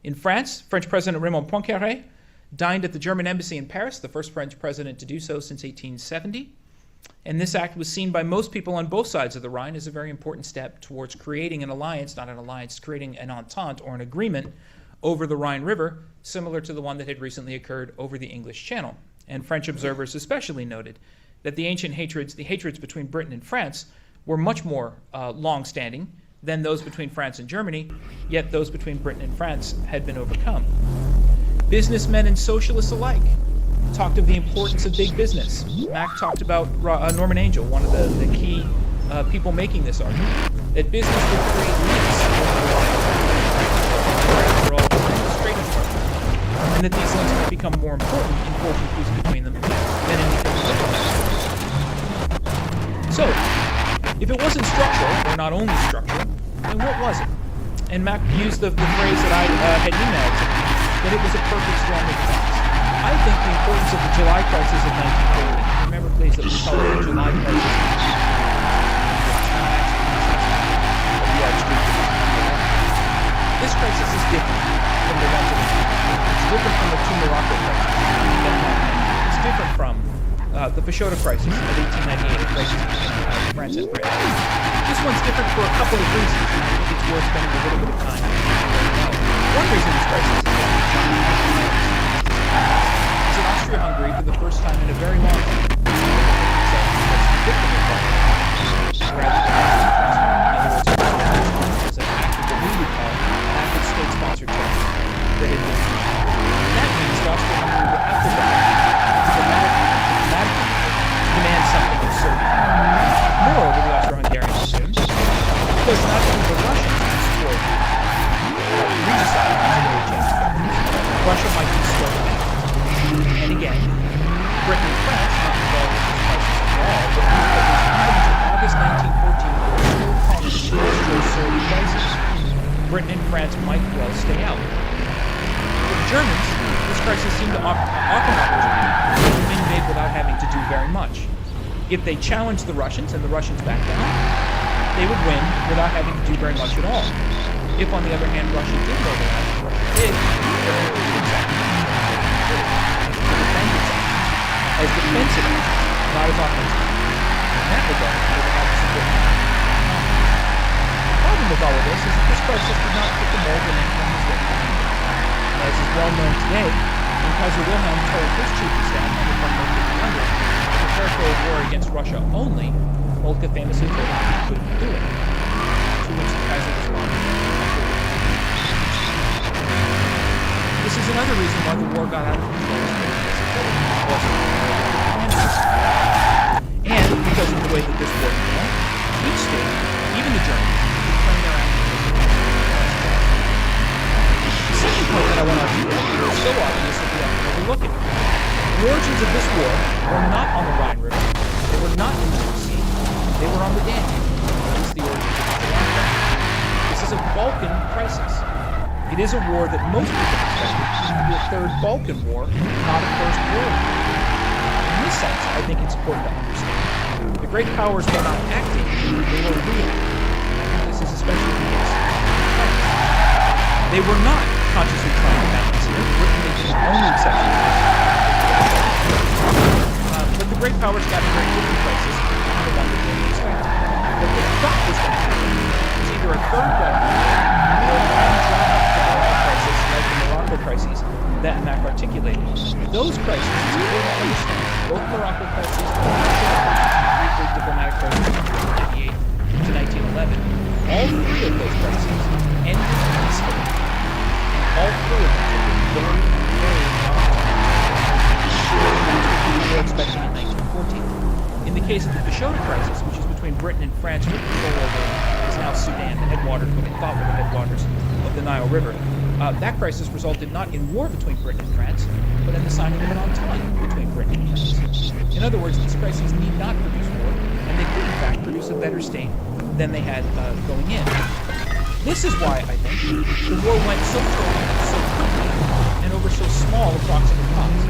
In France, French President Raymond Poincaré dined at the German embassy in Paris, the first French president to do so since 1870. And this act was seen by most people on both sides of the Rhine as a very important step towards creating an alliance, not an alliance, creating an entente or an agreement over the Rhine River, similar to the one that had recently occurred over the English Channel. And French observers especially noted that the ancient hatreds, between Britain and France, were much more long-standing than those between France and Germany, yet those between Britain and France had been overcome. Businessmen and socialists alike talked of the importance of big business. Mack talked about Norman Angell, one of the key people making this argument, that business would create links and that these links might become more important in forging peace between them than anything else. So, if it wasn't structural, or not only structural, then what was it? And Mack used the phrase that I had emailed to him, that it was a perfect storm of events. I think the importance of the July crisis of 1940, remember please that we call it the July crisis, this crisis is different from the ones of the It's different from the two Morocco crises. It's different from the Peixoto crisis of 1898, a crisis between France and Britain. This one's different for a couple of reasons, and I think it's worth spending a little bit of time to know. One reason this crisis is that Austria-Hungary, for the first time in a very long time, as an act of what we would call an act of state-sponsored terror. That means that Austria-Hungary will have to demand something of Serbia. Moreover, the Austro-Hungarians assumed, because not only the Russians support regicide as a way of changing governments, Russia might be slowed down. And again, Britain and France, not involved in this crisis at all, but even until August 1914, calling the Austro-Serb crisis, Britain and France might well stay out. For the Germans, this crisis seemed to offer an opportunity to invade without having to do very much. If they challenged the Russians and the Russians backed down, they would win without having to do very much at all. If, on the other hand, Russia did mobilize, Russia did, Germany would do exactly to defend itself as defensive, not as offensive. In that regard, they would have to support the problem with all of this is that this crisis did not fit the mold that anyone was ready to meet. As is well known today, when Kaiser Wilhelm told his chief of staff under Cardinal Ferdinand to prepare for a war against Russia only, Moltke famously told him he couldn't do it, to which the Kaiser responded, this is another reason why the war got out of control. And because of the way that this war began, each state, even the Germans, would claim their actions. The second point that I want to articulate is so obvious that we often overlook it. The origins of this war were not on the Rhine River, they were not in the sea, they were on the Danube. Hence the origins of the July crisis. This is a Balkan crisis. It is a war that most people expected to be a third Balkan war, not a first world war. In this sense, I think it's important to understand. The great powers were not acting, they were reacting. I think this is especially the case in France. They were not consciously trying to balance here. Britain is the only exception to this. But the great powers got a very different crisis than the one that they expected. What they thought was going to happen was either a third Balkan war or a crisis like the Morocco crises that Mack articulated. Those crises, it's important to understand, both Morocco crises and the diplomatic crisis of 1998 to 1911, all three of those crises ended peacefully. And all three of them took a very, very long time. That's what people were expecting in 1914. In the case of the Peixoto crisis, which is between Britain and France with control over is now Sudan, the headwaters, what they thought were the headwaters of the Nile River. That crisis resulted not in war between Britain and France, but in the signing of an entente between Britain and France. In other words, these crises need not produce war, and they could in fact produce a better state than they had going in. This is why, I think, the war went so turbulent, so quickly, and over so small approximate cost.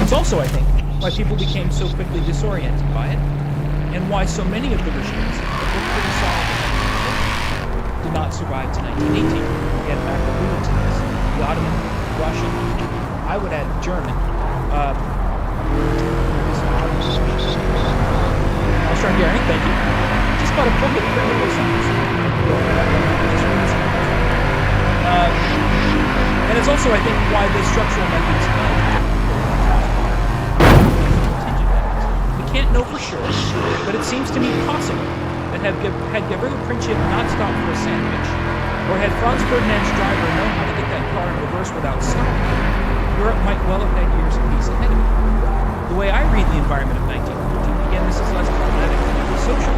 It's also, I think, why people became so quickly disoriented by it, and why so many of the regimes that were pretty solid did not survive to 1918. Again, back Ottoman, Russian, I would add German. Austro-Hungarian, thank you. Just bought a book of primitive science. And it's also, I think, why the structural methods we can't know for sure, but it seems to me possible that had Gavrilo Princip not stopped for a sandwich, or had Franz Ferdinand's driver known how to get that car in reverse without stopping, Europe might well have had years of peace ahead of it. The way I read the environment of 1914, again, this is less problematic than social.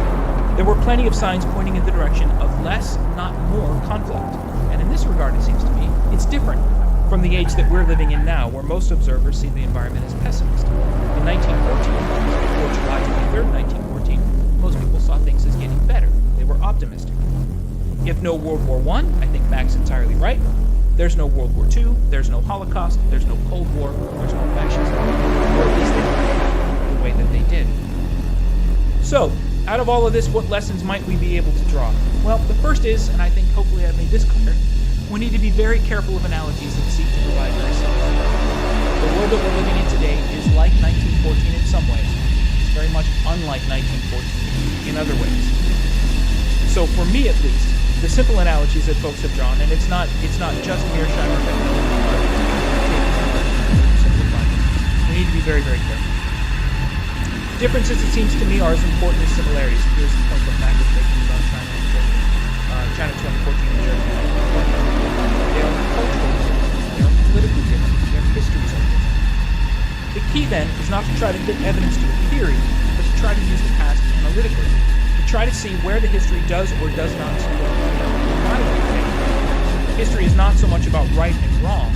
There were plenty of signs pointing in the direction of less, not more, conflict. And in this regard, it seems to me, it's different from the age that we're living in now, where most observers see the environment as pessimistic. In 1914, before July 23rd, 1914, most people saw things as getting better. They were optimistic. If no World War I think Mac's entirely right. There's no World War II, there's no Holocaust, there's no Cold War, there's no fascism. Or at least they don't happen the way that they did. So, out of all of this, what lessons might we be able to draw? Well, the first is, and I think hopefully I've made this clear, we need to be very careful of analogies that seek to provide very simple. The world that we're living in today is like 1914 in some ways. It's very much unlike 1914 in other ways. So for me at least, the simple analogies that folks have drawn, and it's not just Mearsheimer, but we need to be very, very careful. Differences, it seems to me, are as important as similarities. Here's the point that Mac was making about China and Germany. China 2014 and Germany. They are cultural differences. They are politically different. Their histories are different. The key, then, is not to try to fit evidence to a theory, but to try to use the past analytically. To try to see where the history does or does not support history is not so much about right and wrong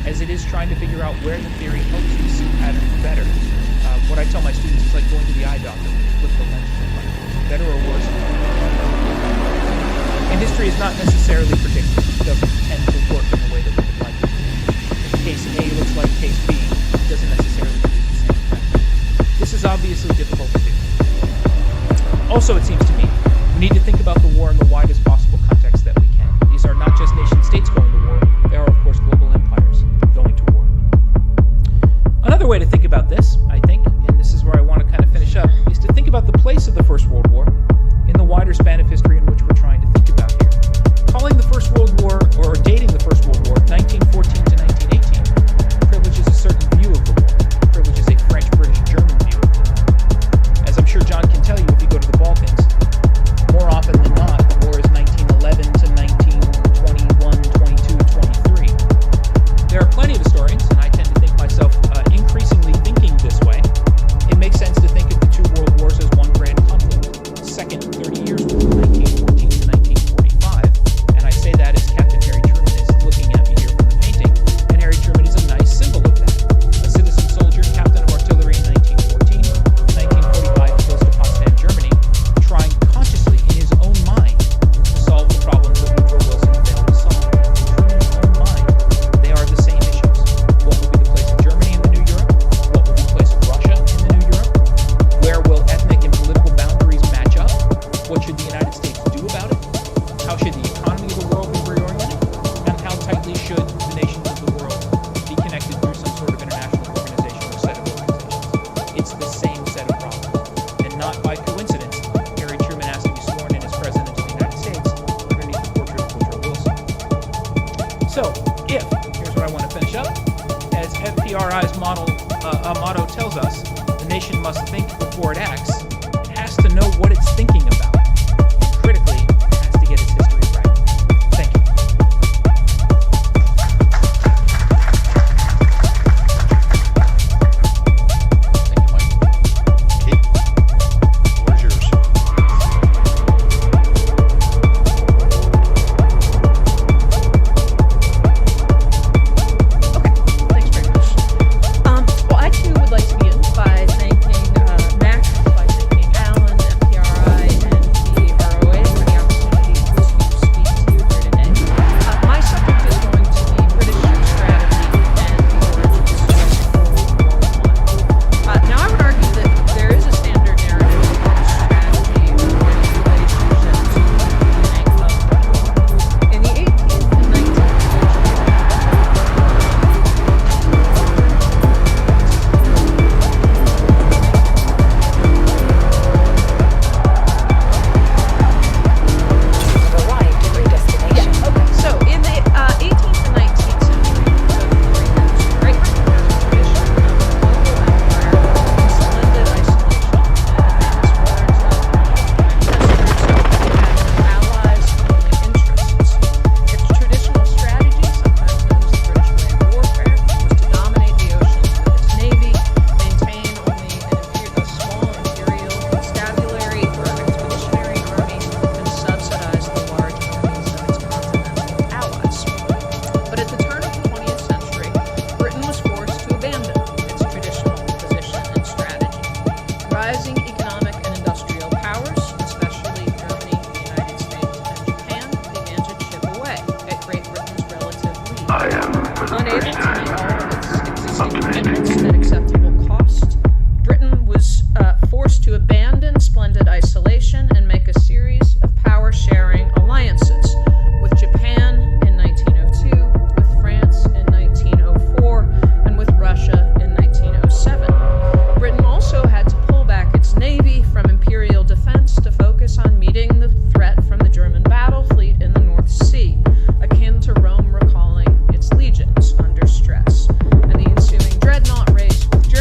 as it is trying to figure out where the theory helps you see patterns better. What I tell my students is like going to the eye doctor with the lens in front of you. Better or worse. And history is not necessarily predictive. It doesn't tend to work in the way that we would like it. If case A looks like case B, it doesn't necessarily produce the same effect. This is obviously difficult to do. Also, it seems to me, we need to think about the war in the widest possible context that we can. These are not just nation-states going to war, they are, of course, global empires going to war. Another way to think about this, I think, and this is where I want to kind of finish up, is to think about the place of the First World War in the wider span of history in which we're trying to think about here. Calling the First World War, or dating the First World War, 1914 to 1918, privileges a certain view of the war. It privileges a French, British, German view of the war. As I'm sure John can tell you, if you go to the Balkans, more often than not, the war is 1911 to 1921, 22, 23. There are plenty of historians, and I tend to think myself increasingly thinking this way. It makes sense to think of the two world wars as one grand conflict. Second 30 years war, 1914 to 1945. And I say that as Captain Harry Truman is looking at me here from the painting, and Harry Truman is a nice symbol of that. A citizen soldier, captain of artillery in 1914, 1945 he goes to Potsdam, Germany, trying consciously in his own mind to solve the problems that Woodrow Wilson failed to solve. In Truman's own mind, they are the same issues. What will be the place of Germany in the new Europe? What will be the place of Russia in the new Europe? Where will ethnic and political boundaries match up? What should the United States do about it? How should the economy of the world be reoriented? And how tightly should the nations of the world be connected through some sort of international organization or set of organizations? It's the same set of problems. And not by coincidence, Harry Truman asked to be sworn in as President of the United States underneath the portrait of Woodrow Wilson. So, here's what I want to finish up. As FPRI's motto tells us, the nation must think before it acts. It has to know what it's thinking about. Critically, it has to get its history right. Thank you. Thank you, Mike. Kate, the floor is yours. Okay, thanks very much. Well, I too would like to begin by thanking Mac, by thanking Alan, FPRI, and Unable to meet all of its existing commitments at acceptable cost, Britain was forced to abandon splendid isolation and make a series of power-sharing alliances with Japan in 1902, with France in 1904, and with Russia in 1907. Britain also had to pull back its navy from imperial defense to focus on meeting the threat from the German battle fleet in the North Sea, akin to Rome recalling its legions under stress. And the ensuing dreadnought race with Germany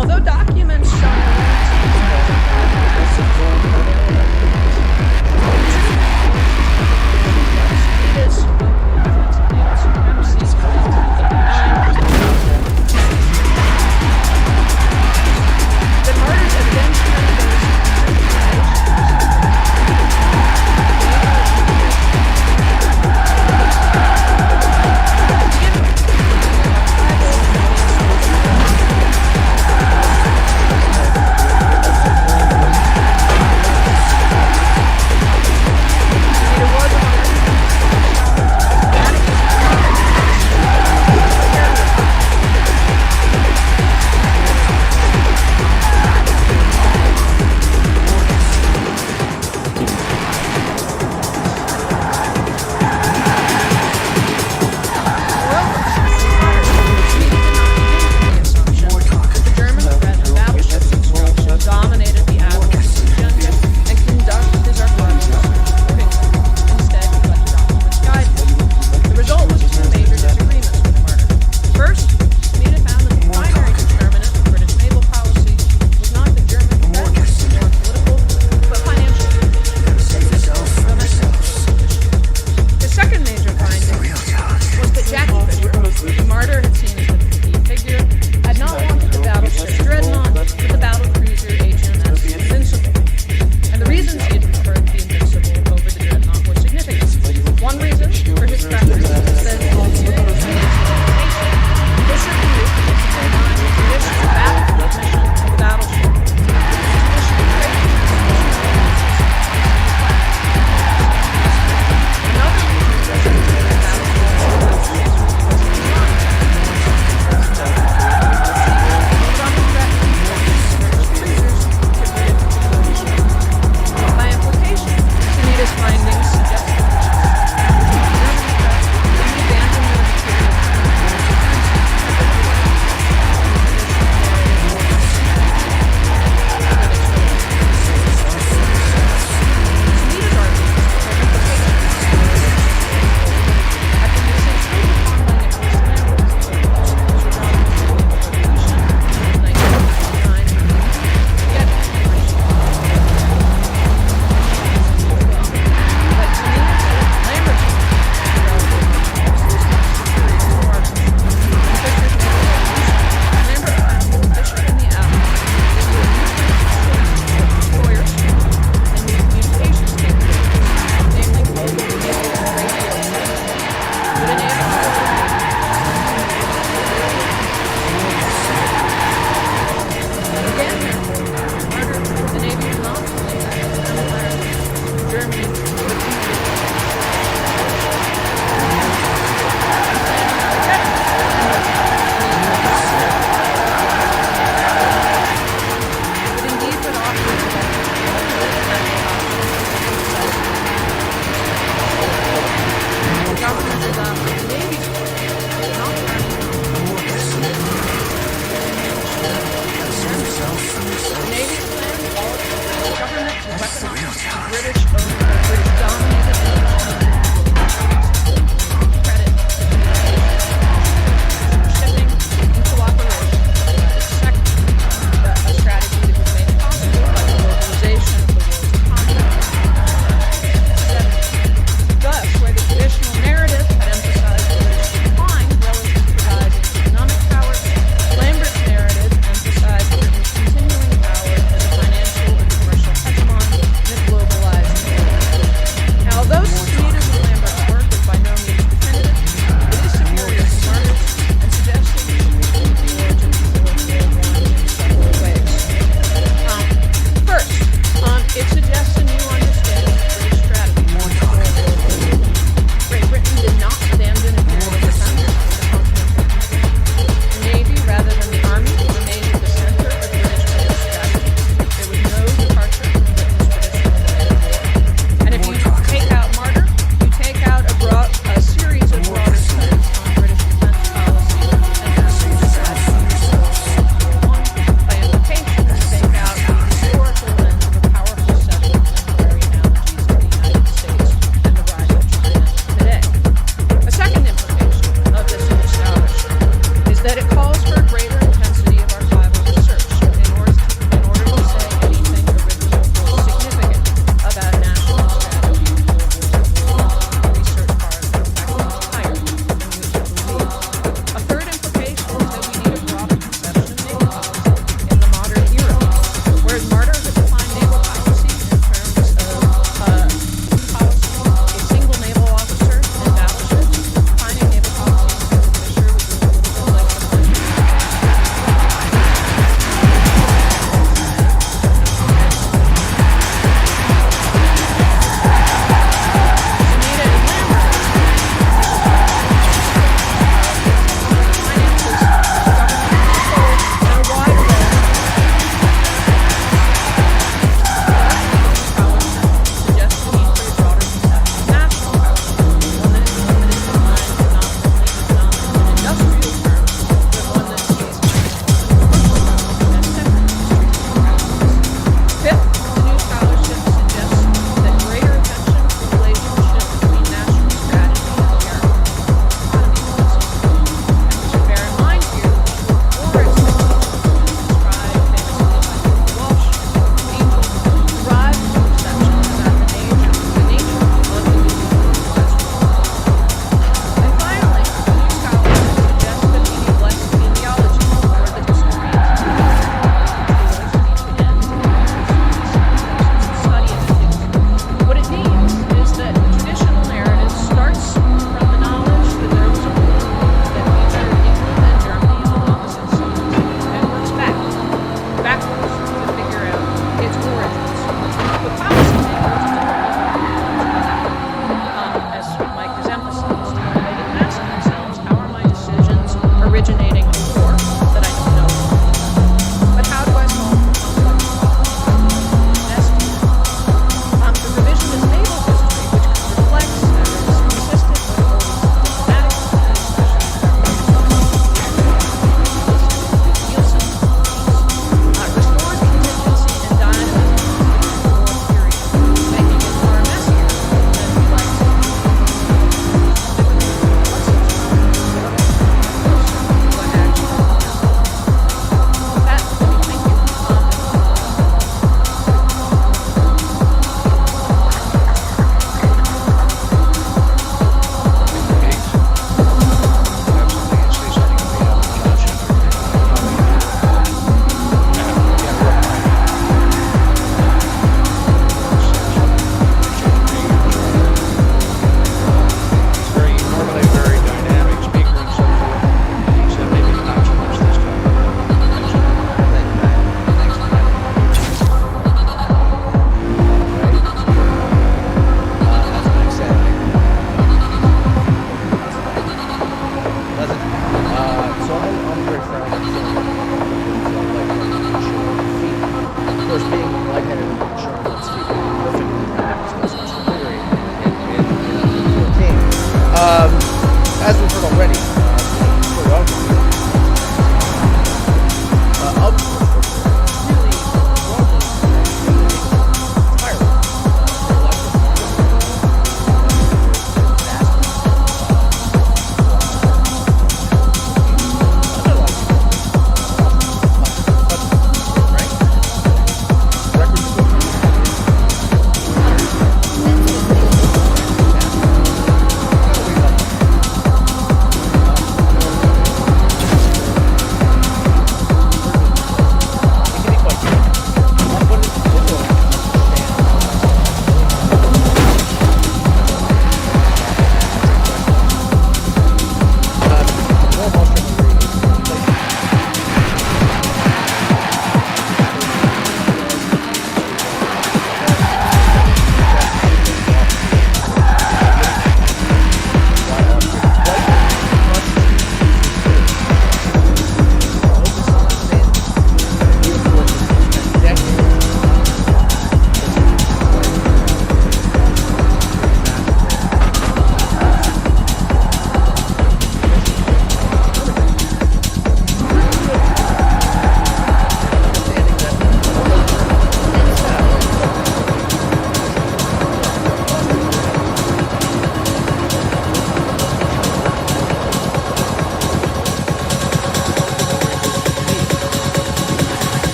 although documents showing it is supremacy. The martyrs eventually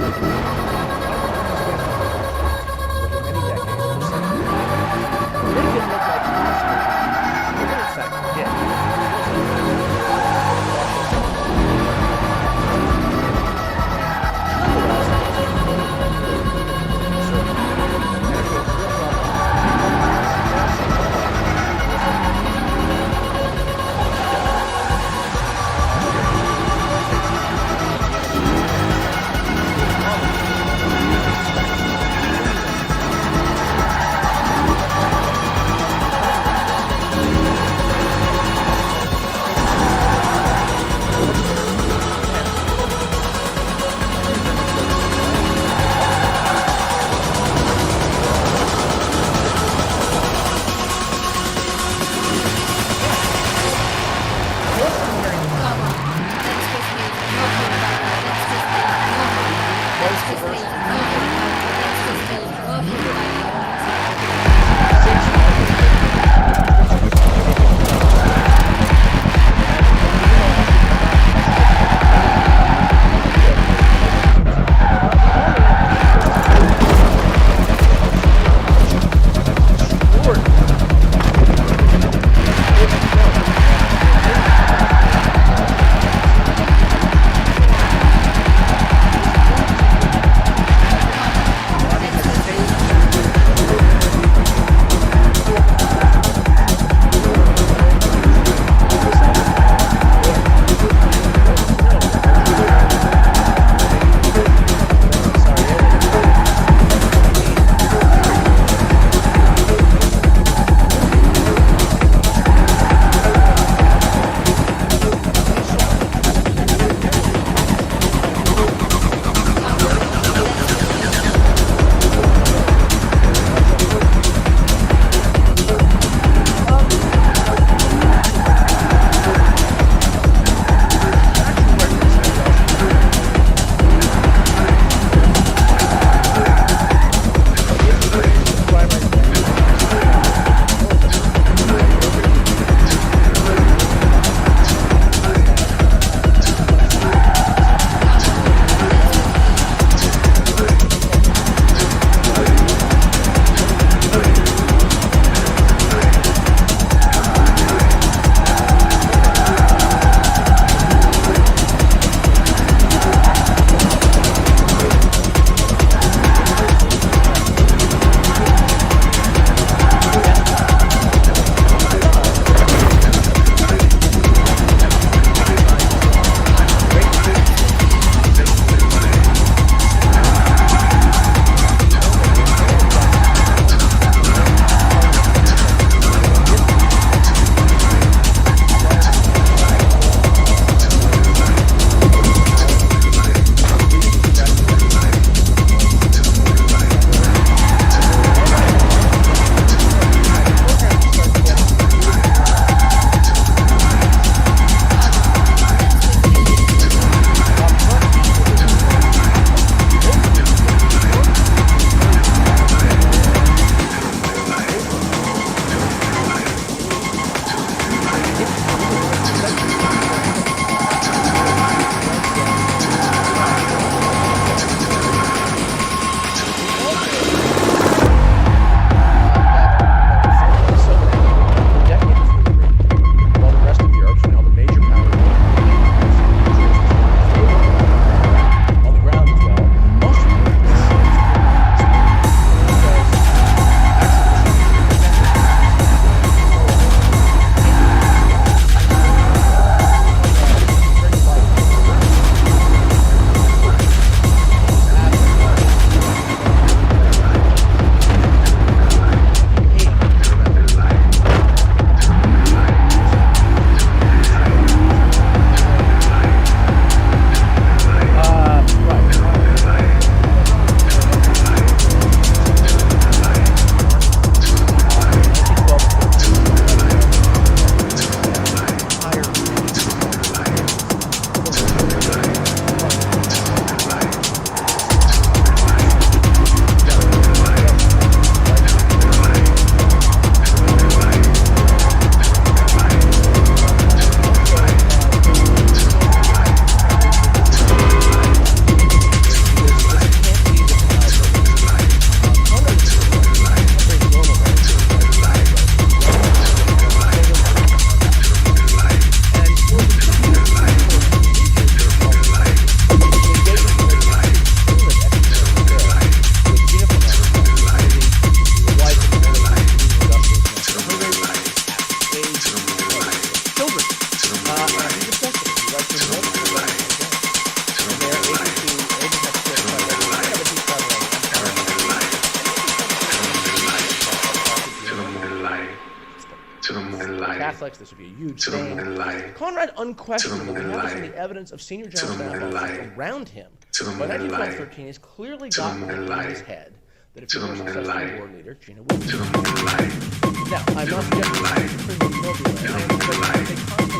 over many decades, for centuries. But they didn't look like possible. They in fact did. To the moonlight. Catholics, this would be a huge To the thing. moonlight. Conrad unquestionably To the has moonlight. the evidence of senior To general the staff moonlight. officers around him. To the By 1912, moonlight. 13, he's clearly To the gotten it in moonlight. his head that if To he the were a successful moonlight. war leader, Gina would. To the moonlight. Now, I'm not suggesting moonlight. that Clinton will do it. To the But moonlight. they constantly